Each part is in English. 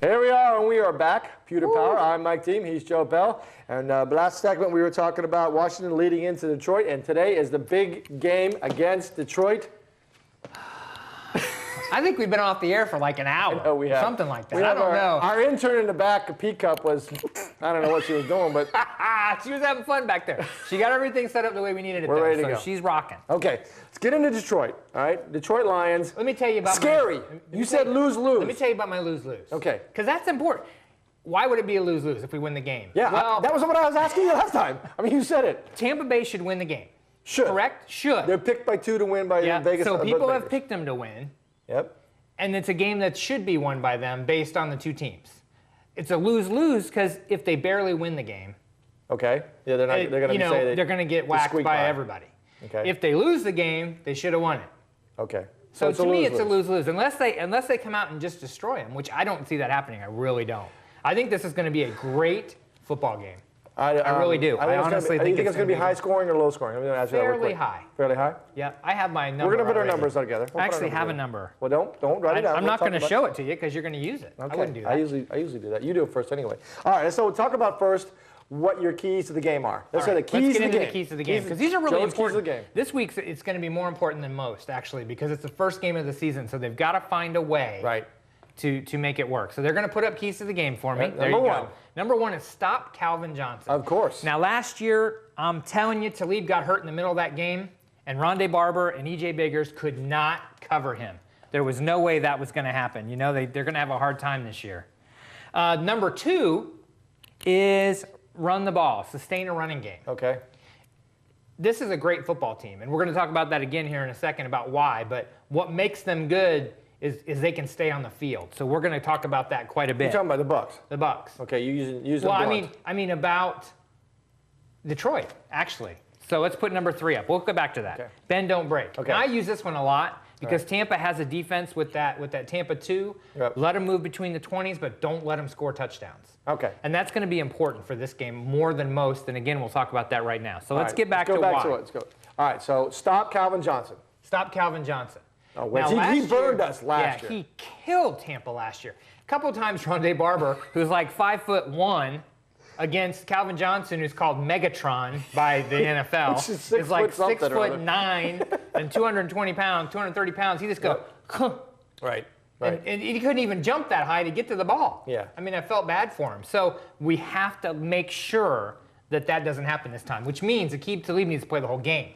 Here we are, and we are back. Pewter Power. I'm Mike Deem. He's Joe Bell. And last segment, we were talking about Washington leading into Detroit, and today is the big game against Detroit. I think we've been off the air for like an hour. I know we have. Something like that. I don't know. Our intern in the back, a P Cup, was, I don't know what she was doing, but. She was having fun back there. She got everything set up the way we needed it. We're ready to go. She's rocking. Okay, let's get into Detroit, all right? Detroit Lions. Let me tell you about Scary. You said lose-lose. Let me tell you about my lose-lose. Okay. Because that's important. Why would it be a lose-lose if we win the game? Yeah, well, that was what I was asking you last time. I mean, you said it. Tampa Bay should win the game. Should. Correct? Should. They're picked by 2 to win by Vegas. So people have picked them to win. Yep. And it's a game that should be won by them based on the two teams. It's a lose-lose because if they barely win the game, okay. Yeah, they're not. They're going to say they're going to get whacked by everybody. Okay. If they lose the game, they should have won it. Okay. So to me, it's a lose-lose unless they come out and just destroy them, which I don't see that happening. I really don't. I think this is going to be a great football game. I really do. I honestly think it's going to be high scoring or low scoring? Fairly high. Fairly high? Yeah, I have my number. We're going to put our numbers together. I actually have a number. Well, don't write it down. I'm not going to show it to you because you're going to use it. Okay. I wouldn't do that. I usually do that. You do it first anyway. All right. So talk about first what your keys to the game are. Let's say the keys to the game. Let's get into the keys to the game because these are really important. Keys to the game. This week it's going to be more important than most actually because it's the first game of the season, so they've got to find a way. Right. To make it work. So they're going to put up keys to the game for me. Right, there you go. Number one is stop Calvin Johnson. Of course. Now, last year, I'm telling you, Talib got hurt in the middle of that game, and Rondé Barber and E.J. Biggers could not cover him. There was no way that was going to happen. You know, they're going to have a hard time this year. Number two is run the ball, sustain a running game. Okay. This is a great football team, and we're going to talk about that again here in a second about why, but what makes them good is they can stay on the field. So we're going to talk about that quite a bit. You're talking about the Bucks. The Bucks. Okay, you use well, I mean about Detroit, actually. So let's put number 3 up. We'll go back to that. Okay. Bend, don't break. Okay. Now, I use this one a lot because Tampa has a defense with that Tampa 2. Yep. Let them move between the 20s, but don't let them score touchdowns. Okay. And that's going to be important for this game more than most. And again, we'll talk about that right now. So let's get back to why. Let's go. All right, so stop Calvin Johnson. Stop Calvin Johnson. Oh, now, he burned us last year. Yeah, he killed Tampa last year. A couple of times, Rondé Barber, who's like 5'1", against Calvin Johnson, who's called Megatron by the NFL, is like 6'9" and 220 pounds, 230 pounds. He just goes, right. And he couldn't even jump that high to get to the ball. Yeah. I mean, I felt bad for him. So we have to make sure that doesn't happen this time, which means Aqib Talib needs to play the whole game.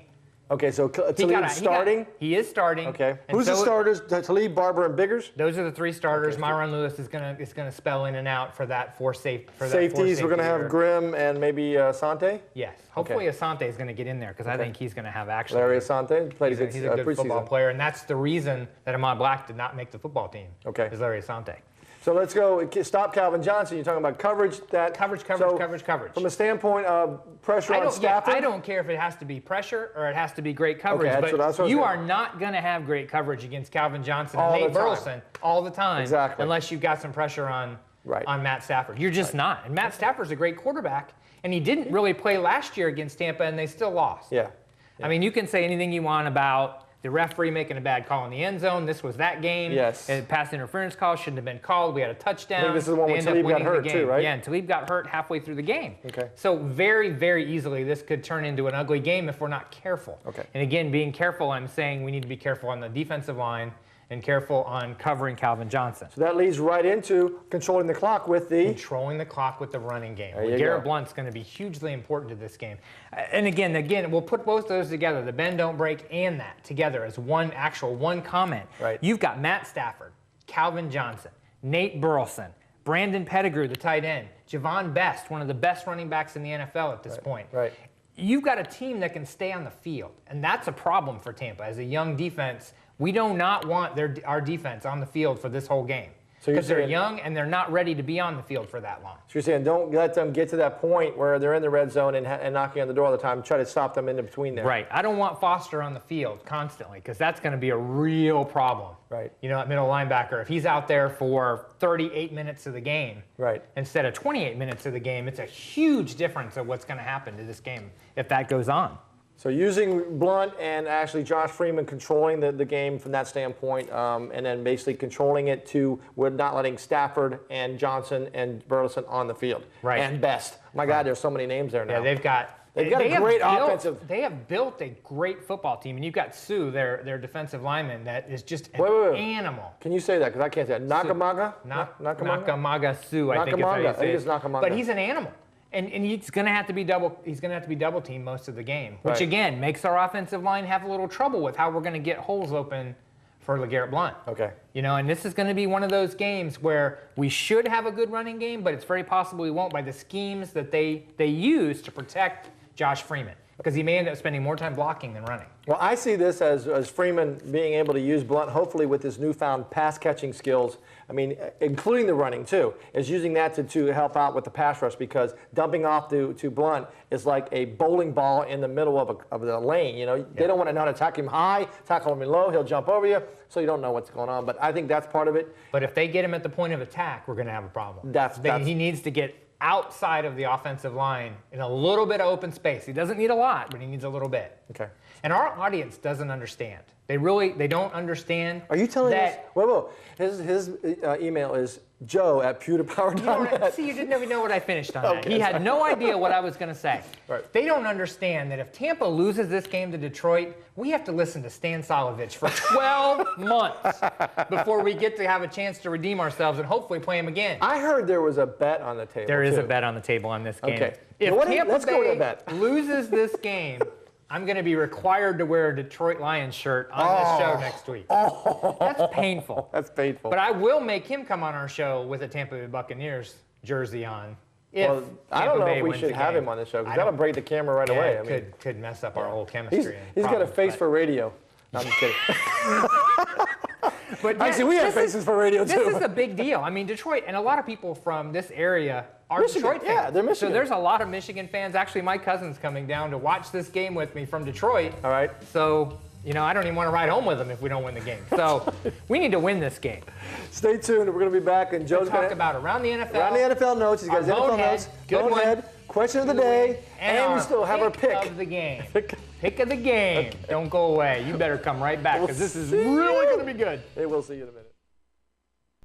Okay, so Talib's starting? He is starting. Okay. Who's the starters? Talib, Barber, and Biggers? Those are the 3 starters. Okay. Myron Lewis is gonna spell in and out for that safeties. We're gonna have Grimm and maybe Asante. Yes. Hopefully Asante is gonna get in there because I think he's gonna have actually. Larry Asante played he's a good football player, and that's the reason that Ahmad Black did not make the football team. Okay. Is Larry Asante. So let's go. Stop Calvin Johnson. You're talking about coverage. Coverage. From a standpoint of pressure on Stafford? I don't care if it has to be pressure or it has to be great coverage, but you are not going to have great coverage against Calvin Johnson and Nate Burleson all the time unless you've got some pressure on Matt Stafford. You're just not. And Matt Stafford's a great quarterback, and he didn't really play last year against Tampa, and they still lost. Yeah. I mean, you can say anything you want about the referee making a bad call in the end zone. This was that game. Yes. And pass interference call shouldn't have been called. We had a touchdown. I think this is the one when Talib got hurt too, right? Yeah, and Talib got hurt halfway through the game. Okay. So very, very easily this could turn into an ugly game if we're not careful. Okay. And again, being careful, I'm saying we need to be careful on the defensive line and careful on covering Calvin Johnson. So that leads right into controlling the clock with the... Controlling the clock with the running game. There you Garrett go. Blunt's going to be hugely important to this game. And again, we'll put both those together, the bend, don't break, and that together as one comment. Right. You've got Matt Stafford, Calvin Johnson, Nate Burleson, Brandon Pettigrew, the tight end, Javon Best, one of the best running backs in the NFL at this point. Right. You've got a team that can stay on the field, and that's a problem for Tampa. As a young defense, we do not want our defense on the field for this whole game. Because they're young and they're not ready to be on the field for that long. So you're saying don't let them get to that point where they're in the red zone and knocking on the door all the time. Try to stop them in between there. Right. I don't want Foster on the field constantly because that's going to be a real problem. Right. You know, that middle linebacker, if he's out there for 38 minutes of the game instead of 28 minutes of the game, it's a huge difference of what's going to happen to this game if that goes on. So using Blount and actually Josh Freeman controlling the game from that standpoint, and then basically controlling it to with not letting Stafford and Johnson and Burleson on the field. Right. And Best. My God, there's so many names there now. Yeah, they've got a great offensive. They have built a great football team, and you've got Sue, their defensive lineman, that is just an animal. Can you say that? Because I can't say it. Nakamaga? Nakamaga Sue, I think is how you say it. Nakamaga. But he's an animal. And he's going to have to be double teamed most of the game, which again makes our offensive line have a little trouble with how we're going to get holes open for LeGarrette Blount. Okay. You know, and this is going to be one of those games where we should have a good running game, but it's very possible we won't by the schemes that they use to protect Josh Freeman, because he may end up spending more time blocking than running. Well, I see this as Freeman being able to use Blount, hopefully with his newfound pass-catching skills, I mean, including the running too, is using that to help out with the pass rush, because dumping off to Blount is like a bowling ball in the middle of the lane. You know, they don't want to not attack him high, tackle him low, he'll jump over you, so you don't know what's going on. But I think that's part of it. But if they get him at the point of attack, we're going to have a problem. He needs to get outside of the offensive line in a little bit of open space. He doesn't need a lot, but he needs a little bit. Okay. And our audience doesn't understand. They don't understand. Are you telling us? Whoa. His email is joe@pewterpower.net. See, you didn't even know what I finished on that. He had no idea what I was going to say. Right. They don't understand that if Tampa loses this game to Detroit, we have to listen to Stan Salovich for 12 months before we get to have a chance to redeem ourselves and hopefully play him again. I heard there was a bet on the table. There is a bet on the table on this game. Okay. If Tampa Bay loses this game, I'm going to be required to wear a Detroit Lions shirt on this show next week. That's painful. That's painful. But I will make him come on our show with a Tampa Bay Buccaneers jersey on. Well, I don't know if we should have him on the show, because that'll break the camera right away. It could mess up our whole chemistry. He's got a face for radio. No, I'm just kidding. But actually, we have faces for radio, too. This is a big deal. I mean, Detroit, and a lot of people from this area are Detroit fans. Yeah, they're Michigan. So there's a lot of Michigan fans. Actually, my cousin's coming down to watch this game with me from Detroit. All right. So, you know, I don't even want to ride home with them if we don't win the game. So we need to win this game. Stay tuned. We're going to be back, and Joe's going to talk about around the NFL. Around the NFL notes. He's got his NFL notes. Good one. Question of the day, and we still have our pick of the game. Pick of the game. Okay. Don't go away. You better come right back, because this is really going to be good. Hey, we'll see you in a minute.